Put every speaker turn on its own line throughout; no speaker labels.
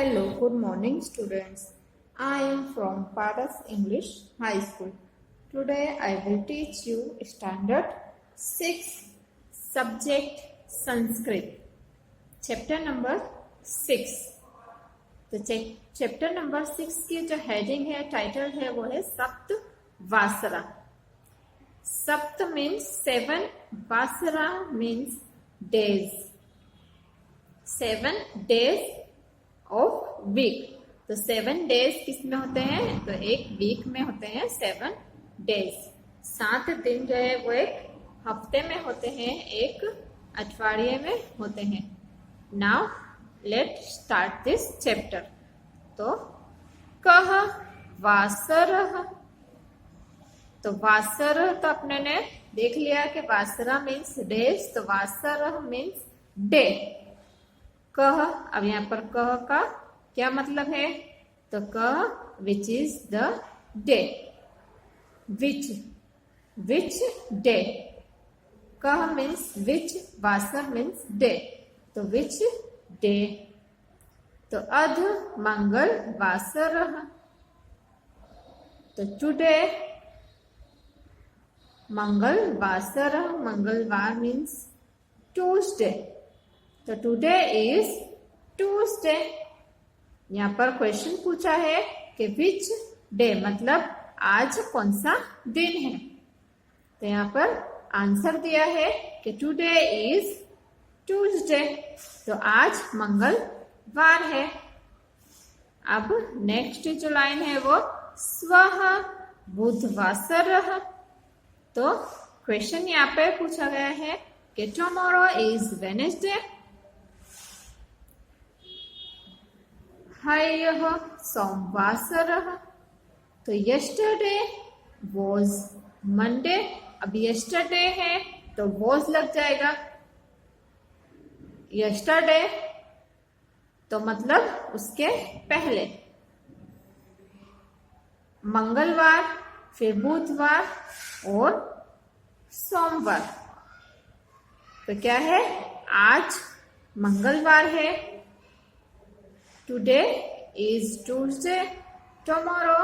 Hello, good morning students. I am from Paras English High School. Today I will teach you Standard 6 Subject Sanskrit. Chapter number 6. तो chapter number 6 की जो heading है, title है, वो है सप्त वासरा. सप्त मीन्स 7, वासरा means days. 7 days of week. तो 7 डेज किस में होते हैं? तो एक वीक में होते हैं 7 डेज. 7 दिन जो है वो एक हफ्ते में होते हैं, एक अठवाडिये में होते हैं. Now let start this chapter. तो कह वासरः. तो वासर तो अपने ने देख लिया कि वासरा मीन्स डेज, तो वासरः मीन्स डे. कह, अब यहाँ पर कह का क्या मतलब है? तो कह which is the day. Which day. कह मीन्स विच, वासर मीन्स डे. तो विच डे. तो अध मंगल वासरः. तो टुडे मंगल वासरः. मंगलवार मीन्स ट्यूसडे. तो टुडे इज ट्यूसडे. यहाँ पर क्वेश्चन पूछा है कि विच डे, मतलब आज कौन सा दिन है. तो यहाँ पर आंसर दिया है कि टुडे इज ट्यूसडे. तो आज मंगलवार है. अब नेक्स्ट जो लाइन है वो स्वः बुधवासरः. तो क्वेश्चन यहाँ पे पूछा गया है कि टुमारो इज वेडनेसडे. ह्यः सोमवासरः. तो यस्टरडे वॉज मंडे. अब यस्टरडे है तो वॉज लग जाएगा. यस्टरडे तो मतलब उसके पहले. मंगलवार, फिर बुधवार और सोमवार. तो क्या है? आज मंगलवार है. Today is Tuesday. Tomorrow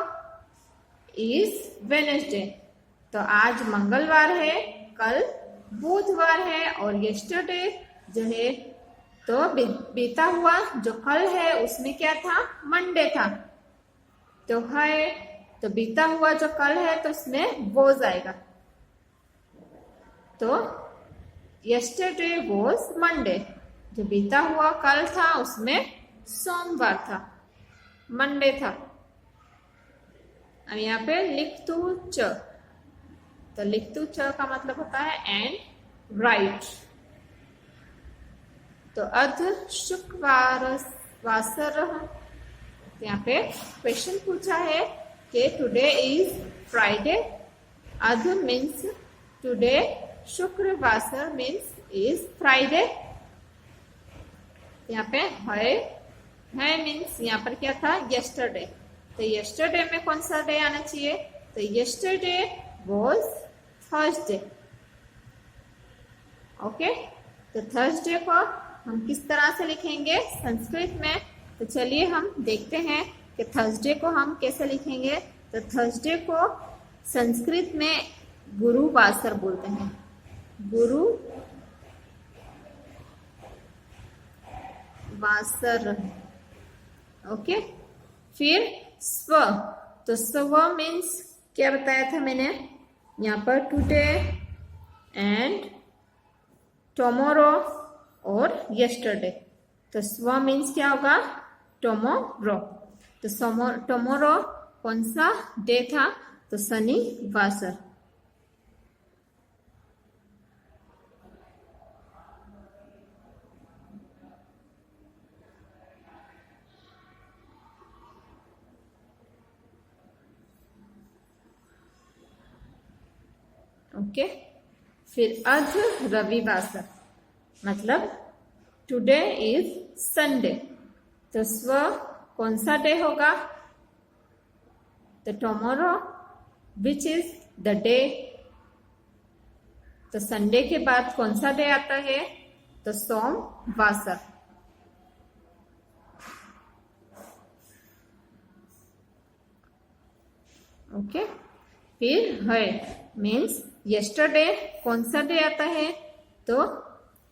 is Wednesday. तो आज मंगलवार है, कल बुधवार है, और यस्टरडे जो है तो बीता हुआ जो कल है उसमें क्या था? मंडे था. तो है तो बीता हुआ जो कल है तो उसमें वॉज आएगा. तो यस्टरडे वॉज मंडे. जो बीता हुआ कल था उसमें सोमवार था, मंडे था. अब यहाँ पे लिखतु च. तो लिखतु च का मतलब होता है एंड राइट. तो अध शुक्रवार वासरः. यहाँ पे क्वेश्चन पूछा है कि टुडे इज फ्राइडे. अध मीन्स टुडे, शुक्रवासर मीन्स इज फ्राइडे. यहाँ पे है मीन्स यहाँ पर क्या था? यस्टरडे. तो यस्टरडे में कौन सा डे आना चाहिए? तो यस्टरडे वॉज थर्सडे. ओके. तो थर्सडे को हम किस तरह से लिखेंगे संस्कृत में? तो चलिए हम देखते हैं कि थर्सडे को हम कैसे लिखेंगे. तो थर्सडे को संस्कृत में गुरुवासर बोलते हैं. गुरु वासर. ओके. फिर स्व. तो स्व मीन्स क्या बताया था मैंने यहाँ पर? टुडे एंड टुमारो और यस्टरडे. तो स्व मीन्स क्या होगा? टुमारो. तो टुमारो कौन सा डे था? तो शनिवार. ओके. फिर अध रविवासर, मतलब टुडे इज संडे. तो स्व कौन सा डे होगा? तो tomorrow which is the day. तो संडे के बाद कौन सा डे आता है? तो सोमवासर. ओके। फिर है मीन्स यस्टरडे कौन सा डे आता है, तो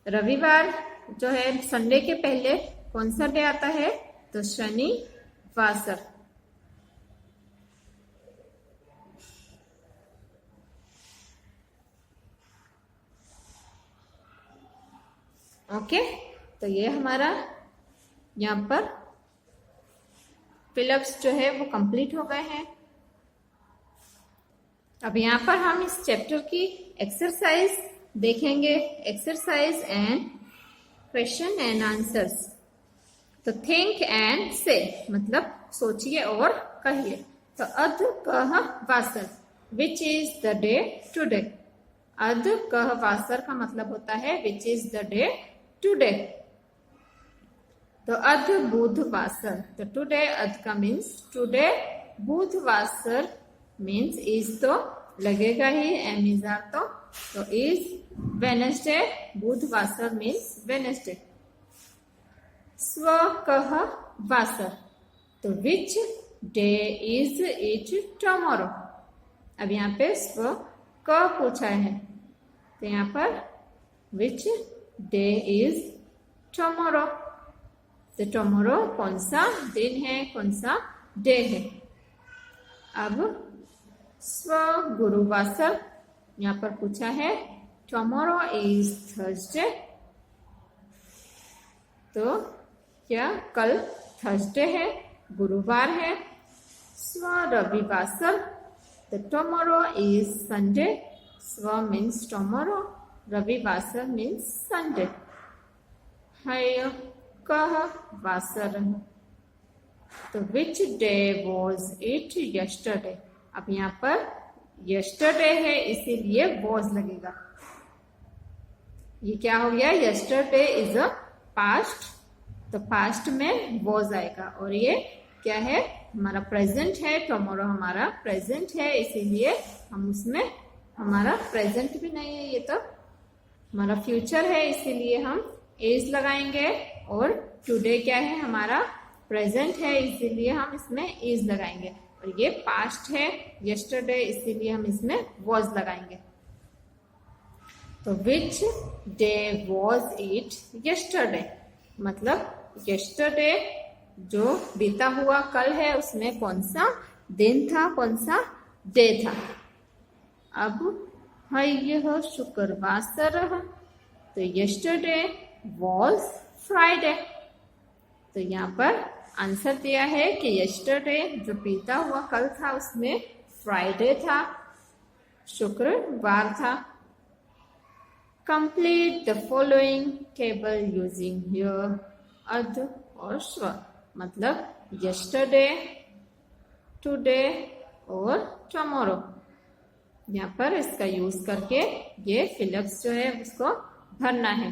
रविवार जो है संडे के पहले कौन सा डे आता है, तो शनिवार। ओके, तो ये हमारा यहाँ पर फिलअप्स जो है वो कंप्लीट हो गए हैं। अब यहाँ पर हम इस चैप्टर की एक्सरसाइज देखेंगे, exercise and question and answers. तो थिंक एंड से मतलब सोचिए और कहिए। तो अध कह वासर, which is the day today. अध कह वासर का मतलब होता है which is the day today. तो अध बुधवासर, तो टुडे अध का मीन्स टुडे, बुधवासर मीन्स इज तो लगेगा ही, एम इज आर तो इज वेनसडे, बुधवासर मीन्स वेनसडे। स्व कह वासर, तो which day is it tomorrow. अब यहाँ पे स्व क पूछा है, तो यहाँ पर विच डे इज टुमारो, तो टुमारो कौन सा दिन है, कौन सा डे है। अब स्व गुरुवासर, यहाँ पर पूछा है टुमारो इज थर्सडे, तो क्या कल थर्सडे है, गुरुवार है। स्व रविवासर, तो टुमारो इज संडे, स्व मीन्स टुमारो, रविवासर मीन्स संडे। है कह वासर, तो which day was it yesterday. अब यहाँ पर यस्टरडे है इसीलिए वॉज लगेगा। ये क्या हो गया, यस्टरडे इज अ पास्ट, तो पास्ट में वॉज आएगा। और ये क्या है, हमारा प्रेजेंट है, टुमारो हमारा प्रेजेंट है, इसीलिए हम उसमें हमारा प्रेजेंट भी नहीं है, ये तो हमारा फ्यूचर है, इसीलिए हम इज लगाएंगे। और टुडे क्या है, हमारा प्रेजेंट है, इसीलिए हम इसमें इज लगाएंगे। और ये पास्ट है यस्टरडे, इसीलिए हम इसमें वॉज लगाएंगे। तो which day was it yesterday, मतलब यस्टरडे जो बीता हुआ कल है उसमें कौन सा दिन था, कौन सा डे था। अब है यह शुक्रवार, तो यस्टरडे वॉज फ्राइडे। तो यहाँ पर आंसर दिया है कि यस्टरडे जो बीता हुआ कल था उसमें फ्राइडे था, शुक्रवार था। Complete the following table using your अध और स्व, मतलब यस्टरडे, टुडे और टुमारो। यहाँ पर इसका यूज करके ये फिलअप्स जो है उसको भरना है।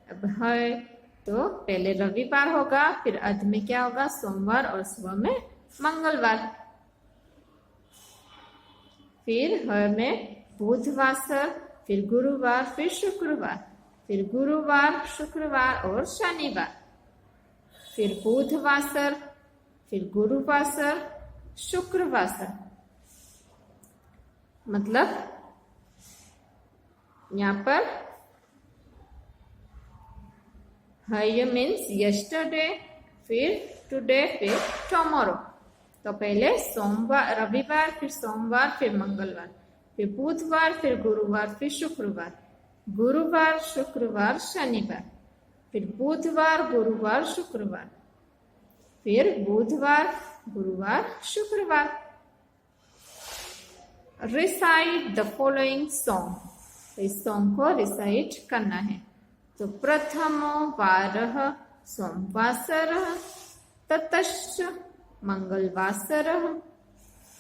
अब है तो पहले रविवार होगा, फिर अध में क्या होगा, सोमवार, और स्व में मंगलवार। फिर है में बुधवार, फिर गुरुवार, फिर शुक्रवार, फिर गुरुवार, शुक्रवार और शनिवार, फिर बुधवार, फिर गुरुवार, शुक्रवार। मतलब यहाँ पर है मीन्स यस्टरडे, फिर टुडे, फिर टुमारो। तो पहले सोमवार, रविवार, फिर सोमवार, फिर मंगलवार, फिर बुधवार, फिर गुरुवार, फिर शुक्रवार, गुरुवार, शुक्रवार, शनिवार, फिर बुधवार, गुरुवार, शुक्रवार, फिर बुधवार, गुरुवार, शुक्रवार। रिसाइट द फॉलोइंग सॉन्ग, इस सॉन्ग को रिसाइट करना है। तो प्रथमो वारः सोमवासरः, ततश्च मंगलवासरः,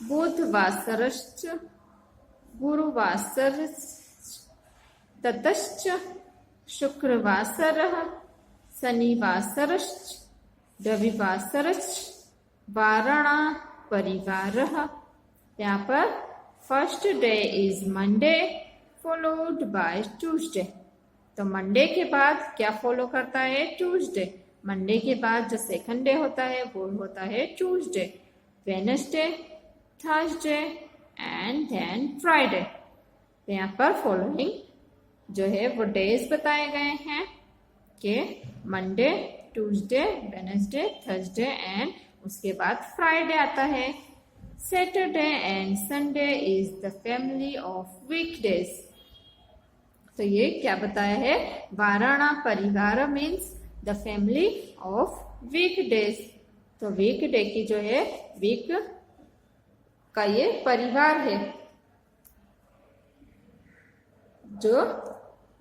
बुधवासरश्च गुरुवासरश्च, ततश्च शुक्रवासरः, शनिवासरश्च रविवासरश्च, वारणा परिवारः। यहाँ पर first day is Monday followed by Tuesday. तो मंडे के बाद क्या फॉलो करता है, ट्यूसडे। मंडे के बाद जो सेकंड डे होता है वो होता है Tuesday. Wednesday, Thursday, and then Friday. तो यहाँ पर फॉलोइंग जो है वो डेज बताए गए हैं कि Monday, Tuesday, Wednesday, Thursday and उसके बाद फ्राइडे आता है। Saturday and Sunday is the family of weekdays. तो ये क्या बताया है, वाराणा परिवार means the family of weekdays. तो वीकडे की जो है वीक का ये परिवार है। जो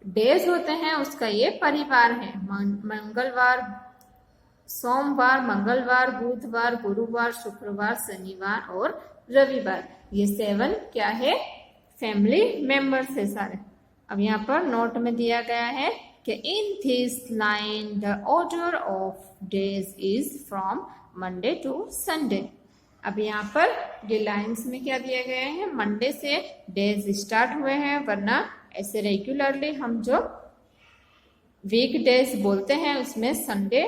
डेज होते हैं उसका ये परिवार है। मंगलवार, सोमवार, मंगलवार, बुधवार, गुरुवार, शुक्रवार, शनिवार और रविवार, ये 7 क्या है, फैमिली मेंबर्स है सारे। अब यहाँ पर नोट में दिया गया है कि in this line the order of days is from Monday to Sunday. अब यहाँ पर ये लाइन्स में क्या दिया गया है, मंडे से डेज स्टार्ट हुए हैं, वरना ऐसे रेगुलरली हम जो वीक डेज बोलते हैं उसमें Sunday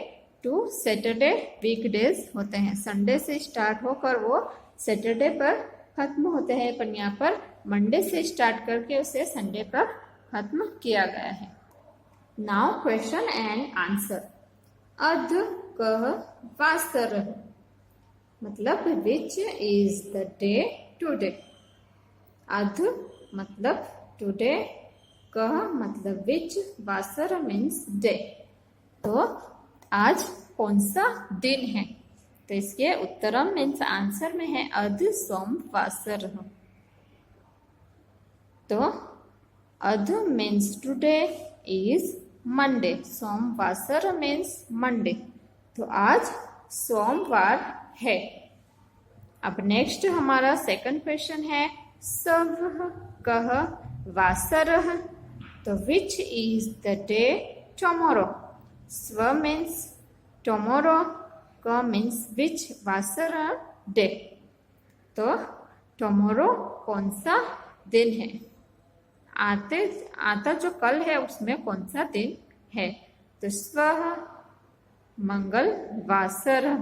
to Saturday week days होते हैं। संडे से स्टार्ट होकर वो सैटरडे पर खत्म होते हैं, पर यहाँ पर मंडे से स्टार्ट करके उसे संडे पर खत्म किया गया है। Now question and answer. अध कह वासर मतलब विच इज द डे टुडे। अध मतलब टुडे, कह मतलब विच, वासर मीन्स डे। तो आज कौन सा दिन है, तो इसके उत्तरम मीन्स आंसर में है अध सोम वासर। तो अध मीन्स टुडे इज मंडे, सोम वासर मीन्स मंडे। तो आज सोमवार है। अब नेक्स्ट हमारा सेकंड क्वेश्चन है सव कह वासर। तो which is the day tomorrow. स्व मीन्स टुमारो, क मीन्स विच, वासर डे। तो टुमारो कौन सा दिन है, आता जो कल है उसमें कौन सा दिन है। तो स्व मंगल वासर।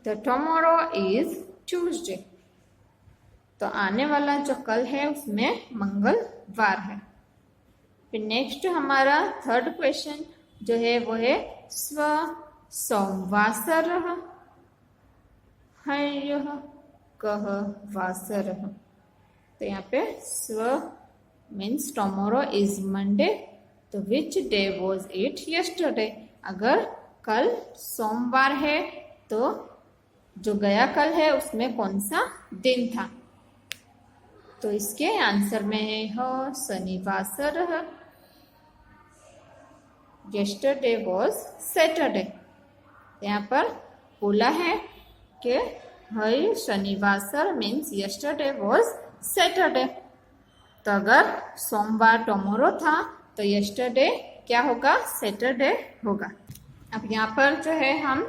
तो टुमारो इज ट्यूसडे। तो आने वाला जो कल है उसमें मंगलवार है। फिर नेक्स्ट हमारा थर्ड क्वेश्चन जो है वो है स्व सोमवासर हय कह वासर। तो यहाँ पे स्व मीन्स टुमारो इज मंडे। तो which day was it yesterday. अगर कल सोमवार है तो जो गया कल है उसमें कौन सा दिन था। तो इसके आंसर में है ह शनिवासर। Yesterday was Saturday. यहाँ पर बोला है कि हय शनिवासर मीन्स यस्टरडे वॉज सैटरडे। तो अगर सोमवार टुमारो था तो यस्टरडे क्या होगा, सैटरडे होगा। अब यहाँ पर जो है हम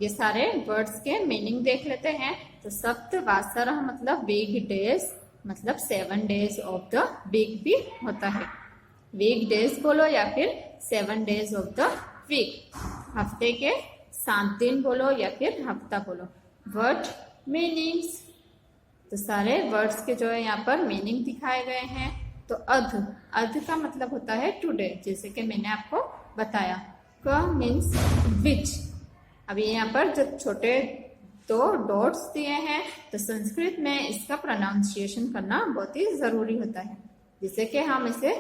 ये सारे वर्ड्स के मीनिंग देख लेते हैं। तो सप्त वासर मतलब वीक डेज, मतलब 7 डेज ऑफ द वीक भी होता है। वीक डेज बोलो या फिर 7 डेज ऑफ द वीक, हफ्ते के 7 दिन बोलो या फिर हफ्ता बोलो। वर्ड मीनिंग्स, तो सारे वर्ड्स के जो है यहाँ पर मीनिंग दिखाए गए हैं। तो अध, अध का मतलब होता है टुडे, जैसे कि मैंने आपको बताया। क मीन्स विच। अभी यहाँ पर जो छोटे 2 डॉट्स दिए हैं तो संस्कृत में इसका प्रोनाउंसिएशन करना बहुत ही जरूरी होता है, जिससे कि हम इसे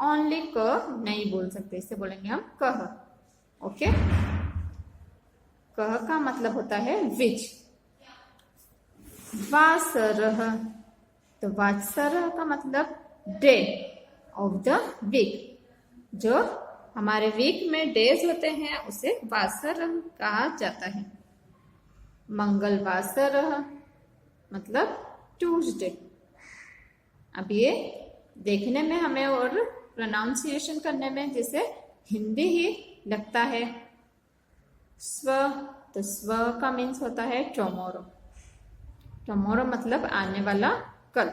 ओनली क नहीं बोल सकते, इसे बोलेंगे हम कह। ओके, कह का मतलब होता है विच। वासरः, तो वात्सरः का मतलब डे ऑफ द वीक। जो हमारे वीक में डेज होते हैं उसे वासरः कहा जाता है। मंगलवासरः मतलब ट्यूसडे। अब ये देखने में हमें और प्रोनाउंसिएशन करने में जैसे हिंदी ही लगता है। स्व, तो स्व का मीन्स होता है टुमारो। टुमारो मतलब आने वाला कल।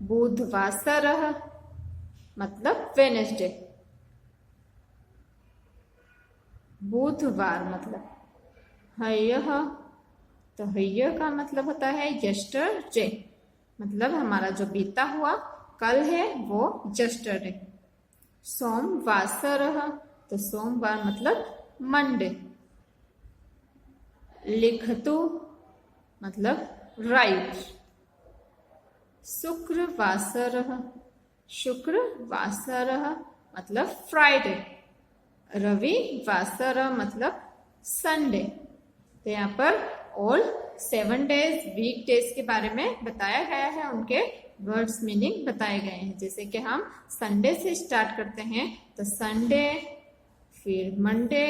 बुधवासरः मतलब वेडनेसडे। बुधवार मतलब हयः, तो हय का मतलब होता है यस्टरडे, मतलब हमारा जो बीता हुआ कल है वो यस्टरडे। सोमवासरः, तो सोमवार मतलब मंडे। लिखतु मतलब राइट। शुक्रवासरः, शुक्रवासरः मतलब फ्राइडे। रविवासरः मतलब संडे। तो यहाँ पर ऑल 7 डेज वीक डेज के बारे में बताया गया है, उनके वर्ड्स मीनिंग बताए गए हैं। जैसे कि हम संडे से स्टार्ट करते हैं तो संडे, फिर मंडे,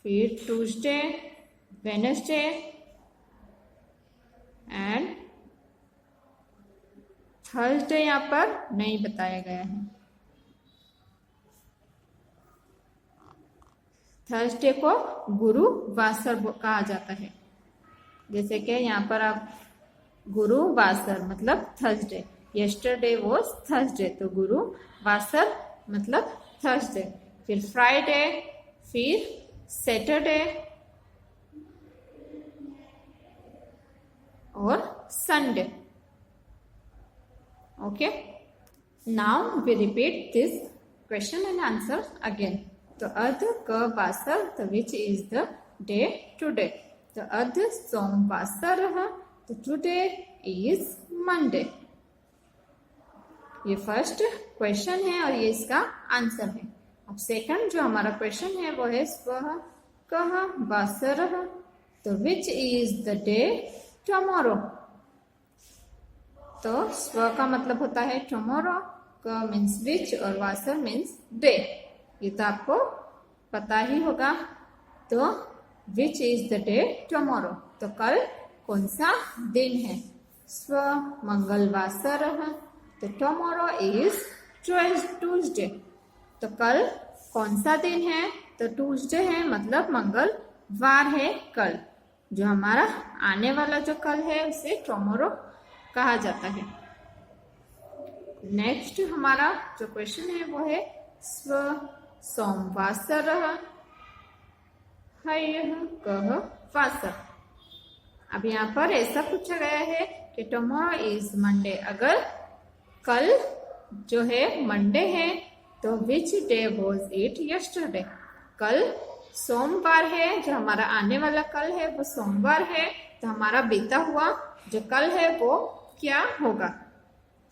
फिर ट्यूसडे, वेडनेसडे एंड थर्सडे यहाँ पर नहीं बताया गया है। थर्सडे को गुरुवासर कहा जाता है। जैसे कि यहाँ पर आप गुरुवासर मतलब थर्सडे, यस्टरडे वाज थर्सडे, तो गुरुवासर मतलब थर्सडे। फिर फ्राइडे, फिर सैटरडे और Sunday. Okay, now we repeat this question and answer again. तो अर्ध क वासर, तो which is the day today? तो अर्ध सोमवासरः, तो टुडे इज मंडे। ये फर्स्ट क्वेश्चन है और ये इसका आंसर है। अब सेकंड जो हमारा क्वेश्चन है वो है स्वः कः वासरः, तो which is the day tomorrow? तो स्व का मतलब होता है टुमारो, क मीन्स विच और वासर मीन्स डे। ये तो आपको पता ही होगा। तो which is the day tomorrow, तो कल कौन सा दिन है? स्व मंगलवासरः, तो टुमारो इज ट्यूसडे। तो कल कौन सा दिन है? तो ट्यूसडे है, मतलब मंगलवार है कल। जो हमारा आने वाला जो कल है उसे टुमारो कहा जाता है। नेक्स्ट हमारा जो क्वेश्चन है वो है स्व सोमवासरः हयः कः वासर। अब यहाँ पर ऐसा पूछा गया है कि टुमारो इज मंडे। अगर कल जो है मंडे है तो which day was it yesterday? कल सोमवार है, जो हमारा आने वाला कल है वो सोमवार है, तो हमारा बीता हुआ जो कल है वो क्या होगा?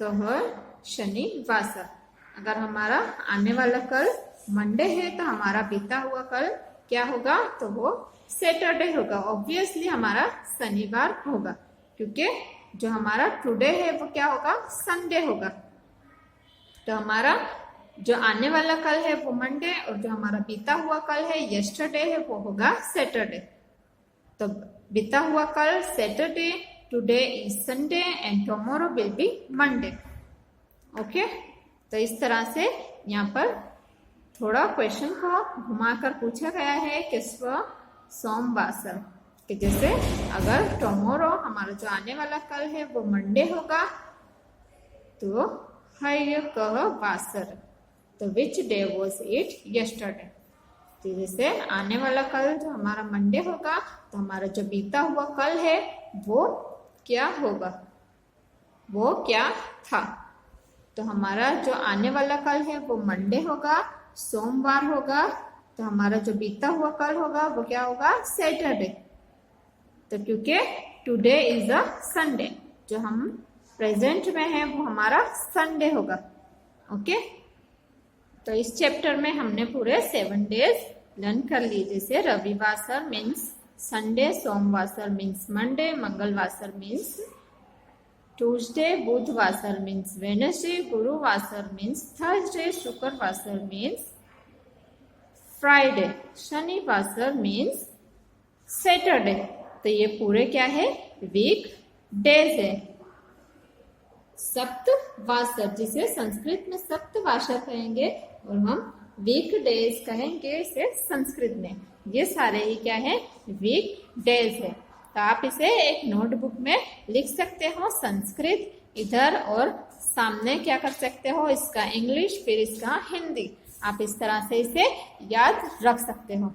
तो है शनिवासर। अगर हमारा आने वाला कल मंडे है तो हमारा बीता हुआ कल क्या होगा? तो वो सैटरडे होगा। ऑब्वियसली हमारा शनिवार होगा, क्योंकि जो हमारा टुडे है वो क्या होगा? संडे होगा। तो हमारा जो आने वाला कल है वो मंडे और जो हमारा बीता हुआ कल है यस्टरडे है वो होगा सैटरडे। तो बीता हुआ कल Saturday, today is Sunday and tomorrow will be Monday. Okay, तो इस तरह से यहाँ पर थोड़ा क्वेश्चन को घुमाकर पूछा गया है कि स्व सोमवासर, कि जैसे अगर टुमारो हमारा जो आने वाला कल है वो मंडे होगा तो हय कः वासर, तो which day was it yesterday? तो जैसे आने वाला कल जो हमारा मंडे होगा तो हमारा जो बीता हुआ कल है वो क्या होगा? वो क्या था? तो हमारा जो आने वाला कल है वो मंडे होगा, सोमवार होगा, तो हमारा जो बीता हुआ कल होगा वो क्या होगा? सैटरडे। तो क्योंकि टुडे इज अ संडे, जो हम प्रेजेंट में है वो हमारा संडे होगा। ओके, तो इस चैप्टर में हमने पूरे 7 डेज लर्न कर लिए। जैसे रविवासर मीन्स संडे, सोमवासर मीन्स मंडे, मंगलवासर मीन्स ट्यूसडे, बुधवासर मीन्स वेडनेसडे, गुरुवासर मीन्स थर्सडे, शुक्रवासर मीन्स फ्राइडे, शनिवासर मीन्स सैटरडे। तो ये पूरे क्या है? वीक डेज है। सप्तवासर, जिसे संस्कृत में सप्तवासर कहेंगे और हम वीक डेज कहेंगे इसे संस्कृत में। ये सारे ही क्या है? वीक डेज है। तो आप इसे एक नोटबुक में लिख सकते हो संस्कृत इधर, और सामने क्या कर सकते हो? इसका इंग्लिश, फिर इसका हिंदी। आप इस तरह से इसे याद रख सकते हो।